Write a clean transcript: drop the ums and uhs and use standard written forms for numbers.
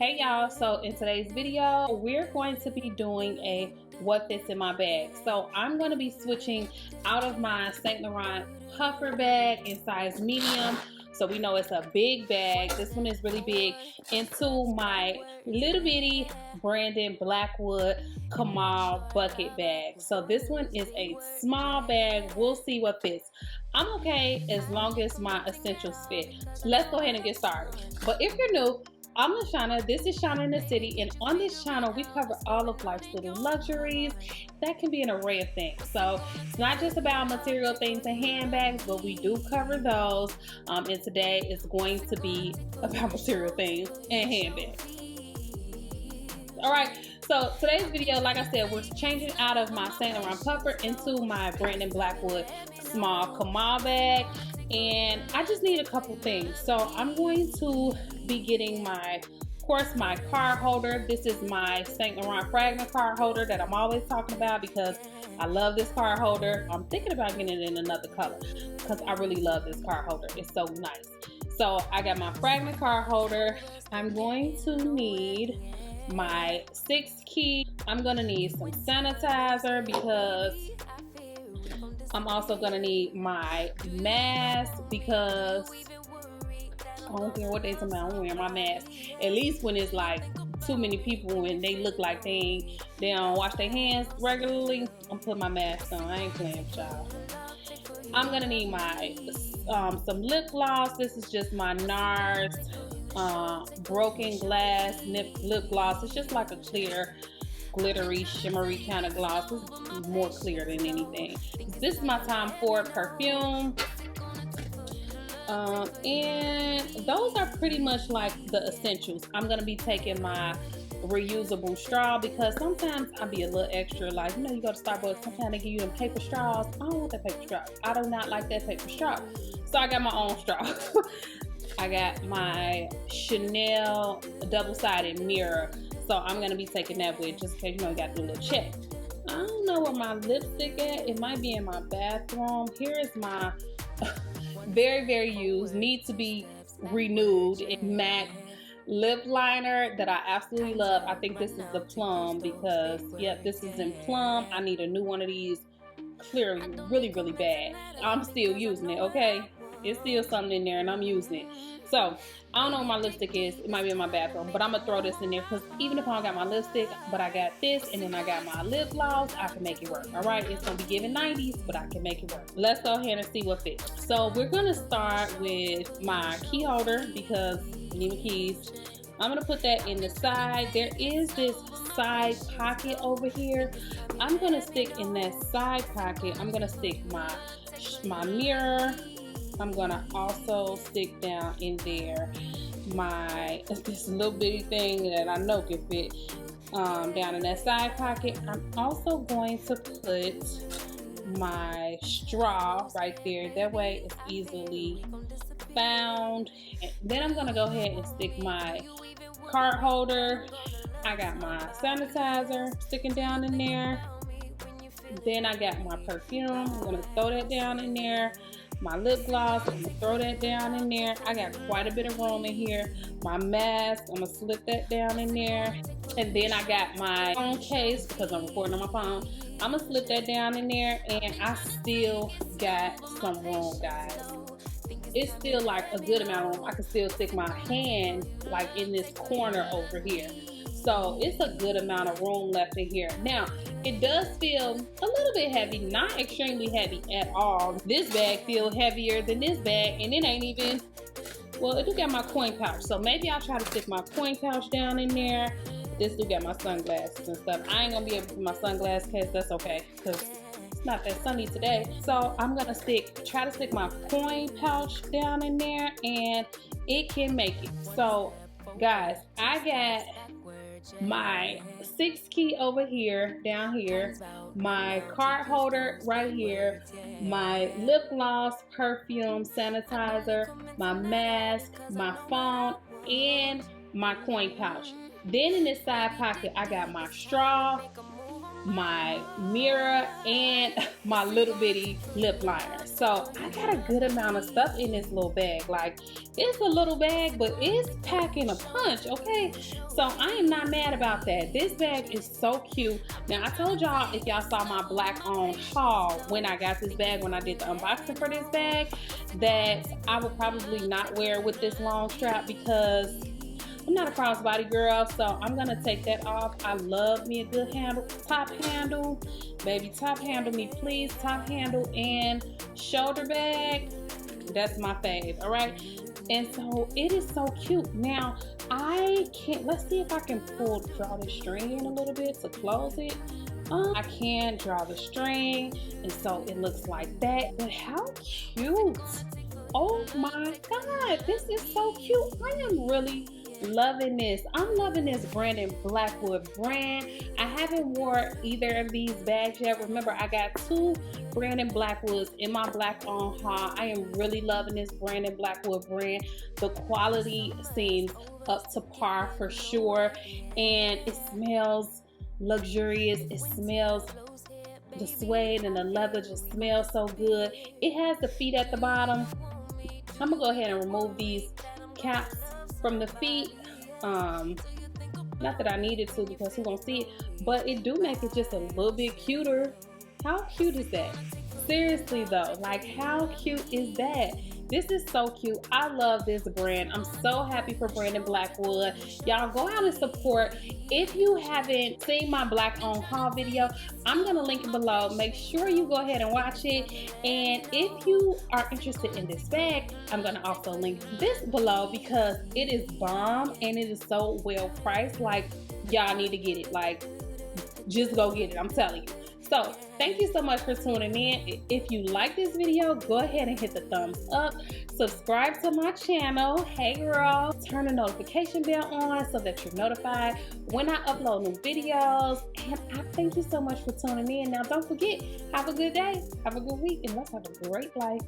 Hey y'all, so in today's video we're going to be doing a what fits in my bag. So I'm going to be switching out of my Saint Laurent puffer bag in size medium, so we know it's a big bag, this one is really big, into my little bitty Brandon Blackwood Kamal bucket bag. So this one is a small bag, we'll see what fits. I'm okay as long as my essentials fit. Let's go ahead and get started. But if you're new, I'm Shana, this is Shana and The City, and on this channel we cover all of life's little luxuries. That can be an array of things. So it's not just about material things and handbags, but we do cover those. And today is going to be about material things and handbags. Alright, so today's video, like I said, we're changing out of my Saint Laurent puffer into my Brandon Blackwood small Kamal bag. And I just need a couple things. So I'm going to be getting my card holder. This is my Saint Laurent Fragment card holder that I'm always talking about because I love this card holder. I'm thinking about getting it in another color because I really love this card holder. It's so nice. So I got my Fragment card holder. I'm going to need my 6 key. I'm going to need some sanitizer because I'm also gonna need my mask because I don't care what they tell me, I'm wearing my mask. At least when it's like too many people and they look like they don't wash their hands regularly, I'm putting my mask on. I ain't playing with y'all. I'm gonna need my some lip gloss. This is just my NARS broken glass lip gloss. It's just like a clear, glittery, shimmery kind of gloss. It's more clear than anything. This is my Tom Ford perfume. And those are pretty much like the essentials. I'm going to be taking my reusable straw because sometimes I'll be a little extra, like, you know, you go to Starbucks, sometimes they give you them paper straws. I don't want that paper straw. I do not like that paper straw. So I got my own straw. I got my Chanel double-sided mirror. So I'm going to be taking that with just in case, you know, you got to do a little check. I don't know where my lipstick at. It might be in my bathroom. Here is my very used, need to be renewed MAC lip liner that I absolutely love. I think this is the plum because, yep, this is in plum. I need a new one of these clearly really bad. I'm still using it, okay? It's still something in there and I'm using it. So I don't know where my lipstick is. It might be in my bathroom, but I'm gonna throw this in there because even if I don't got my lipstick, but I got this and then I got my lip gloss, I can make it work. All right, it's gonna be giving 90s, but I can make it work. Let's go ahead and see what fits. So we're gonna start with my key holder because we need my keys. I'm gonna put that in the side. There is this side pocket over here. I'm gonna stick in that side pocket. I'm gonna stick my mirror. I'm gonna also stick down in there this little bitty thing that I know can fit down in that side pocket. I'm also going to put my straw right there. That way it's easily found. And then I'm gonna go ahead and stick my card holder. I got my sanitizer sticking down in there. Then I got my perfume. I'm gonna throw that down in there. My lip gloss, I'm gonna throw that down in there. I got quite a bit of room in here. My mask, I'm gonna slip that down in there. And then I got my phone case because I'm recording on my phone. I'm gonna slip that down in there, and I still got some room, guys. It's still like a good amount of room. I can still stick my hand like in this corner over here. So it's a good amount of room left in here. Now, it does feel a little bit heavy, not extremely heavy at all. This bag feels heavier than this bag, and it ain't even, well, it do got my coin pouch. So maybe I'll try to stick my coin pouch down in there. This do got my sunglasses and stuff. I ain't gonna be able to put my sunglass case, that's okay, because it's not that sunny today. So I'm gonna try to stick my coin pouch down in there, and it can make it. So guys, I got my 6 key over here, down here, my card holder right here, my lip gloss, perfume, sanitizer, my mask, my phone, and my coin pouch. Then in this side pocket, I got my straw, my mirror, and my little bitty lip liner. So I got a good amount of stuff in this little bag. Like, it's a little bag, but it's packing a punch, okay? So I am not mad about that. This bag is so cute. Now, I told y'all, if y'all saw my black on haul when I got this bag, when I did the unboxing for this bag, that I would probably not wear it with this long strap because I'm not a crossbody girl, so I'm gonna take that off. I love me a good handle, top handle. Baby, top handle me, please. Top handle and shoulder bag. That's my fave, all right? And so it is so cute. Now, let's see if I can draw the string in a little bit to close it. I can draw the string, and so it looks like that. But how cute. Oh my God, this is so cute. I am really loving this. I'm loving this Brandon Blackwood brand. I haven't wore either of these bags yet. Remember, I got 2 Brandon Blackwoods in my black on haul. I am really loving this Brandon Blackwood brand. The quality seems up to par for sure, and it smells luxurious. It smells, the suede and the leather just smells so good. It has the feet at the bottom. I'm gonna go ahead and remove these caps from the feet. Not that I needed to because who gonna see it, but it do make it just a little bit cuter. How cute is that? Seriously though, like, how cute is that? This is so cute. I love this brand. I'm so happy for Brandon Blackwood. Y'all go out and support. If you haven't seen my black on haul video, I'm gonna link it below. Make sure you go ahead and watch it. And if you are interested in this bag, I'm gonna also link this below because it is bomb and it is so well priced. Like, y'all need to get it. Like, just go get it, I'm telling you. So thank you so much for tuning in. If you like this video, go ahead and hit the thumbs up. Subscribe to my channel. Hey girl, turn the notification bell on so that you're notified when I upload new videos. And I thank you so much for tuning in. Now don't forget, have a good day, have a good week, and let's have a great life.